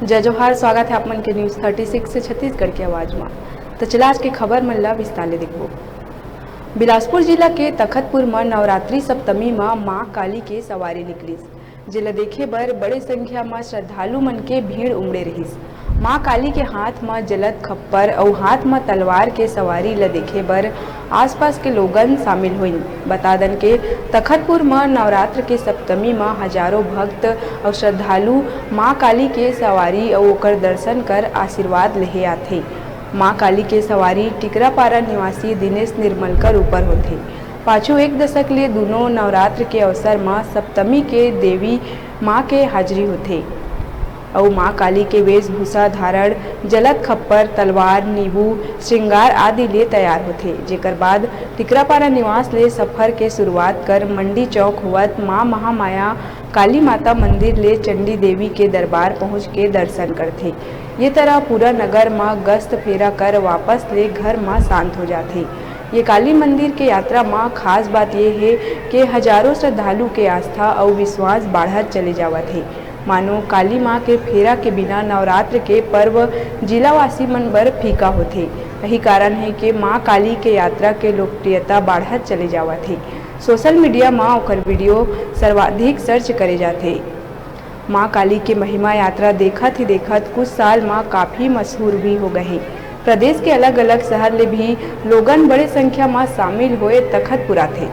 जय जोहार। स्वागत है आप मन के न्यूज़ 36 से छत्तीसगढ़ की आवाज़ में। तो चला आज के खबर मन ला विस्तार ले देखबो। बिलासपुर जिला के तखतपुर में नवरात्रि सप्तमी में मां काली के सवारी निकलिस, जिला देखे बर बड़े संख्या में श्रद्धालु मन के भीड़ उमड़े रहिस। मां काली के हाथ में जलत खप्पर और हाथ में तलवार के सवारी ला देखे बर आसपास के लोगन शामिल हुई। बता दन के तखतपुर में नवरात्र के सप्तमी में हजारों भक्त और श्रद्धालु मां काली के सवारी और ओकर दर्शन कर आशीर्वाद लेहे आथे। मां काली के सवारी टिकरापारा निवासी दिनेश निर्मलकर ऊपर होते। पाछू एक दशक ले दोनों नवरात्र के अवसर में सप्तमी के देवी मां के हाजिरी होते और मां काली के वेशभूषा धारण जलत खप्पर तलवार नींबू श्रृंगार आदि ले तैयार होते। जेकर बाद टिकरापारा निवास ले सफर के शुरुआत कर मंडी चौक होवत मां महामाया काली माता मंदिर ले चंडी देवी के दरबार पहुंच के दर्शन करते। ये तरह पूरा नगर में गश्त फेरा कर वापस ले घर में शांत हो जाते। ये काली मंदिर के यात्रा में खास बात यह है कि हजारों श्रद्धालु के आस्था और विश्वास बढ़त चले जावत है। मानो काली माँ के फेरा के बिना नवरात्र के पर्व जिलावासी मन बर फीका होते। यही कारण है कि माँ काली के यात्रा के लोकप्रियता बढ़त चले जावत है। सोशल मीडिया में ओकर वीडियो सर्वाधिक सर्च करे जाते। माँ काली के महिमा यात्रा देखत ही देखत कुछ साल में काफ़ी मशहूर भी हो गए। प्रदेश के अलग अलग शहर ले भी लोगन बड़े संख्या में शामिल हुए तखतपुर थे।